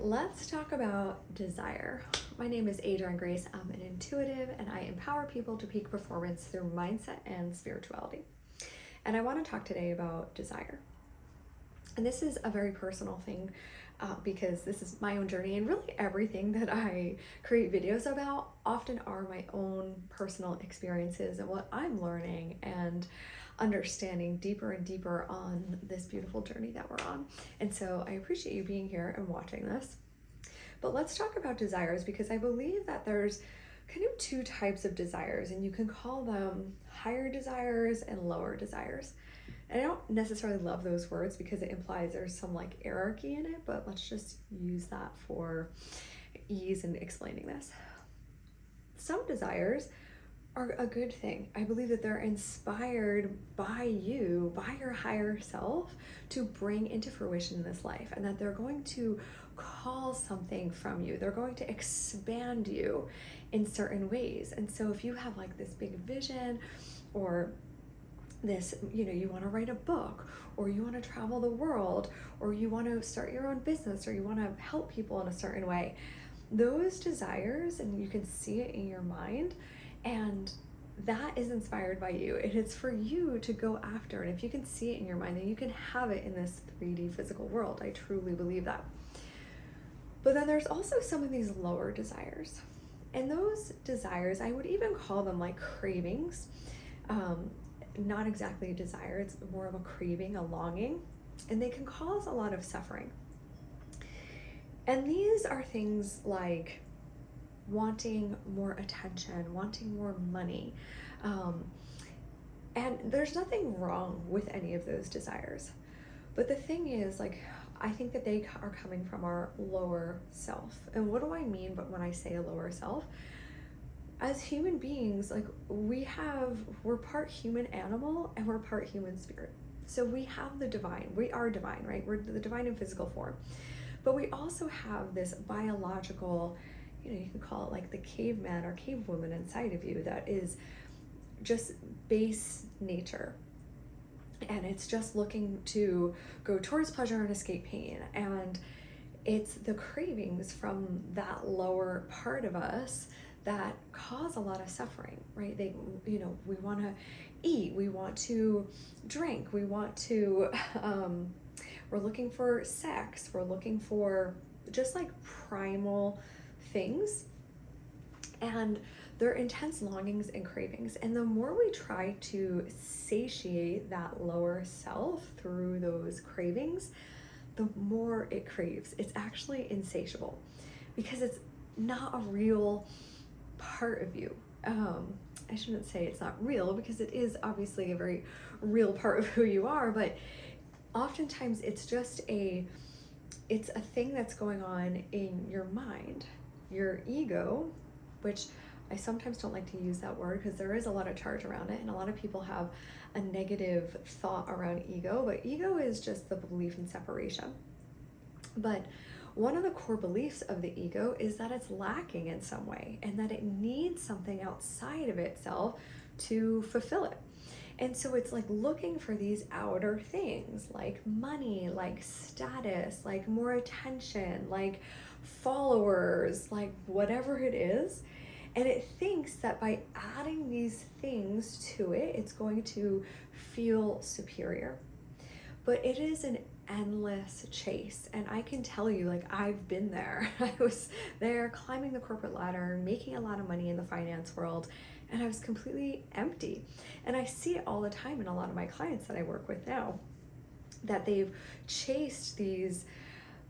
Let's talk about desire. My name is Adrienne Grace. I'm an intuitive and I empower people to peak performance through mindset and spirituality. And I want to talk today about desire. And this is a very personal thing because this is my own journey, and really everything that I create videos about often are my own personal experiences and what I'm learning and understanding deeper and deeper on this beautiful journey that we're on. And so I appreciate you being here and watching this. But let's talk about desires, because I believe that there's kind of two types of desires, and you can call them higher desires and lower desires. And I don't necessarily love those words because it implies there's some like hierarchy in it, but let's just use that for ease in explaining this. Some desires are a good thing. I believe that they're inspired by you, by your higher self, to bring into fruition in this life, and that they're going to call something from you. They're going to expand you in certain ways. And so if you have like this big vision, or this, you want to write a book, or you want to travel the world, or you want to start your own business, or you want to help people in a certain way, those desires, and you can see it in your mind, and that is inspired by you, and it's for you to go after. And if you can see it in your mind, then you can have it in this 3D physical world. I truly believe that. But then there's also some of these lower desires, and those desires, I would even call them like cravings. Not exactly a desire, it's more of a craving, a longing, and they can cause a lot of suffering. And these are things like wanting more attention, wanting more money. And there's nothing wrong with any of those desires. But the thing is, like, I think that they are coming from our lower self. And what do I mean but when I say a lower self? As human beings, like we're part human animal and we're part human spirit. So we have the divine, we are divine, right? We're the divine in physical form. But we also have this biological, you can call it like the caveman or cavewoman inside of you that is just base nature. And it's just looking to go towards pleasure and escape pain. And it's the cravings from that lower part of us that cause a lot of suffering, right? We want to eat, we want to drink, we want to, we're looking for sex, we're looking for just like primal things, and they're intense longings and cravings. And the more we try to satiate that lower self through those cravings, the more it craves. It's actually insatiable because it's not a real part of you. I shouldn't say it's not real, because it is obviously a very real part of who you are, but oftentimes it's a thing that's going on in your mind, your ego, which I sometimes don't like to use that word because there is a lot of charge around it, and a lot of people have a negative thought around ego, but ego is just the belief in separation. But one of the core beliefs of the ego is that it's lacking in some way, and that it needs something outside of itself to fulfill it. And so it's like looking for these outer things like money, like status, like more attention, like followers, like whatever it is. And it thinks that by adding these things to it, it's going to feel superior. But it is an endless chase. And I can tell you, like, I've been there. I was there climbing the corporate ladder, making a lot of money in the finance world, and I was completely empty. And I see it all the time in a lot of my clients that I work with now, that they've chased these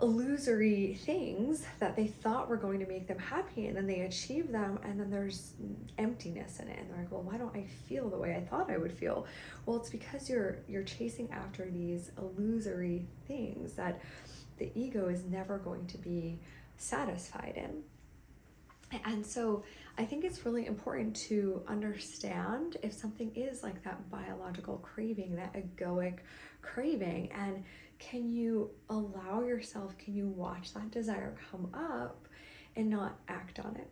illusory things that they thought were going to make them happy, and then they achieve them, and then there's emptiness in it, and they're like, well, why don't I feel the way I thought I would feel? Well, it's because you're chasing after these illusory things that the ego is never going to be satisfied in. And so I think it's really important to understand if something is like that biological craving, that egoic craving, and can you allow yourself, can you watch that desire come up and not act on it?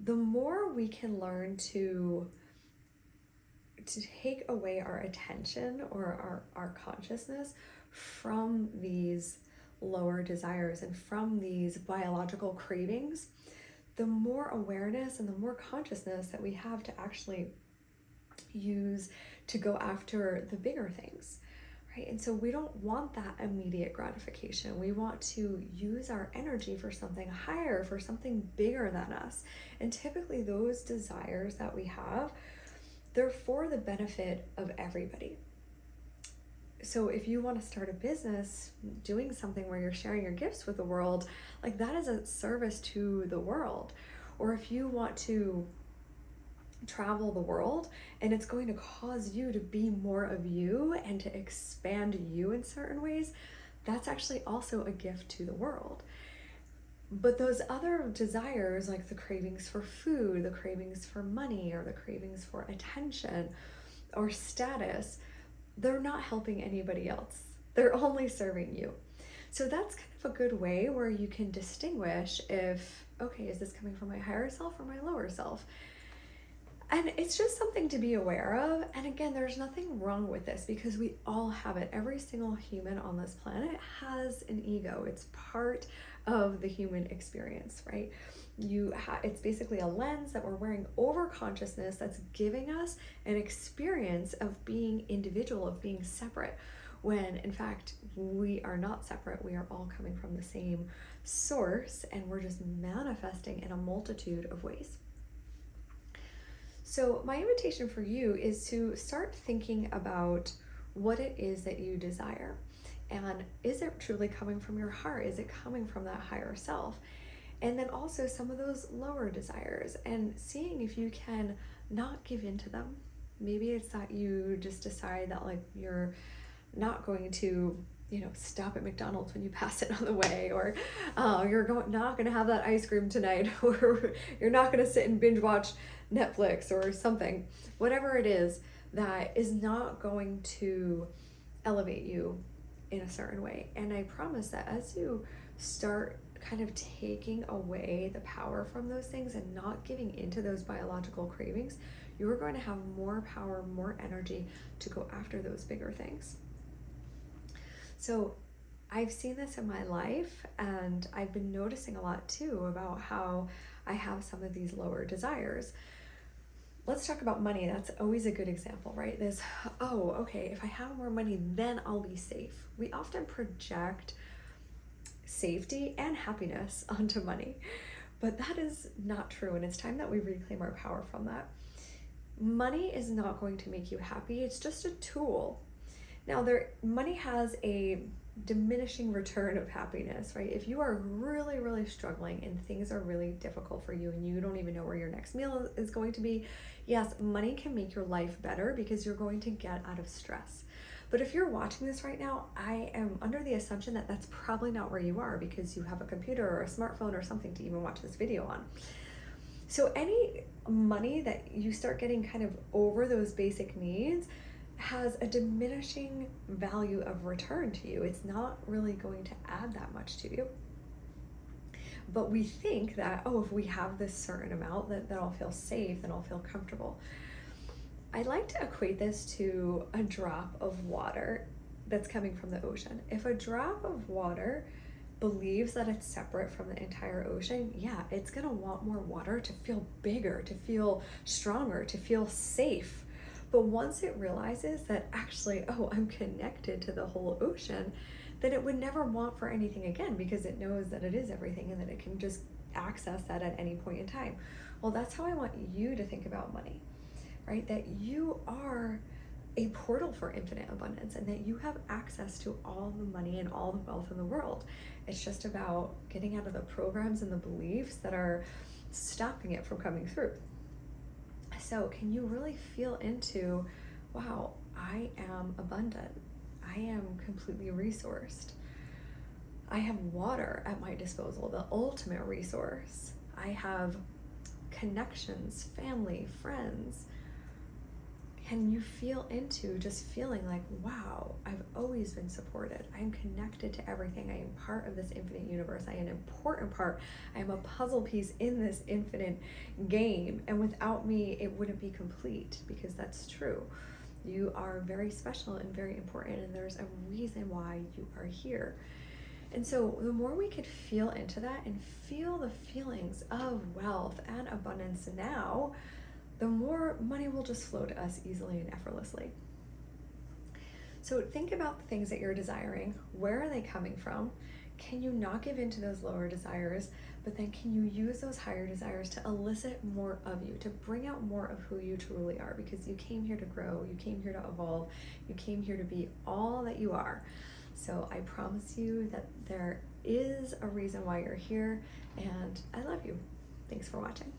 The more we can learn to take away our attention or our consciousness from these lower desires and from these biological cravings, the more awareness and the more consciousness that we have to actually use to go after the bigger things, right? And so we don't want that immediate gratification. We want to use our energy for something higher, for something bigger than us. And typically those desires that we have, they're for the benefit of everybody. So if you want to start a business doing something where you're sharing your gifts with the world, like that is a service to the world. Or if you want to travel the world and it's going to cause you to be more of you and to expand you in certain ways, that's actually also a gift to the world. But those other desires, like the cravings for food, the cravings for money, or the cravings for attention or status, they're not helping anybody else. They're only serving you. So that's kind of a good way where you can distinguish if, okay, is this coming from my higher self or my lower self? And it's just something to be aware of. And again, there's nothing wrong with this because we all have it. Every single human on this planet has an ego. It's part of the human experience, right? It's basically a lens that we're wearing over consciousness that's giving us an experience of being individual, of being separate, when in fact we are not separate. We are all coming from the same source and we're just manifesting in a multitude of ways. So my invitation for you is to start thinking about what it is that you desire. And is it truly coming from your heart? Is it coming from that higher self? And then also some of those lower desires and seeing if you can not give in to them. Maybe it's that you just decide that like you're not going to stop at McDonald's when you pass it on the way, or you're not going to have that ice cream tonight, or you're not going to sit and binge watch Netflix or something, whatever it is that is not going to elevate you in a certain way. And I promise that as you start kind of taking away the power from those things and not giving into those biological cravings, you're going to have more power, more energy to go after those bigger things. So I've seen this in my life, and I've been noticing a lot too about how I have some of these lower desires. Let's talk about money. That's always a good example, right? There's, oh, okay, if I have more money, then I'll be safe. We often project safety and happiness onto money, but that is not true. And it's time that we reclaim our power from that. Money is not going to make you happy. It's just a tool. Now, money has a diminishing return of happiness, right? If you are really, really struggling and things are really difficult for you and you don't even know where your next meal is going to be, yes, money can make your life better because you're going to get out of stress. But if you're watching this right now, I am under the assumption that that's probably not where you are because you have a computer or a smartphone or something to even watch this video on. So any money that you start getting kind of over those basic needs has a diminishing value of return to you. It's not really going to add that much to you. But we think that, oh, if we have this certain amount, that I'll feel safe, then I'll feel comfortable. I like to equate this to a drop of water that's coming from the ocean. If a drop of water believes that it's separate from the entire ocean, yeah, it's gonna want more water to feel bigger, to feel stronger, to feel safe. But once it realizes that actually, oh, I'm connected to the whole ocean, then it would never want for anything again because it knows that it is everything and that it can just access that at any point in time. Well, that's how I want you to think about money, right? That you are a portal for infinite abundance and that you have access to all the money and all the wealth in the world. It's just about getting out of the programs and the beliefs that are stopping it from coming through. So can you really feel into, wow, I am abundant. I am completely resourced. I have water at my disposal, the ultimate resource. I have connections, family, friends. Can you feel into just feeling like, wow, I've always been supported. I am connected to everything. I am part of this infinite universe. I am an important part. I am a puzzle piece in this infinite game. And without me, it wouldn't be complete, because that's true. You are very special and very important, and there's a reason why you are here. And so the more we could feel into that and feel the feelings of wealth and abundance now, the more money will just flow to us easily and effortlessly. So think about the things that you're desiring. Where are they coming from? Can you not give in to those lower desires, but then can you use those higher desires to elicit more of you, to bring out more of who you truly are? Because you came here to grow, you came here to evolve, you came here to be all that you are. So I promise you that there is a reason why you're here, and I love you. Thanks for watching.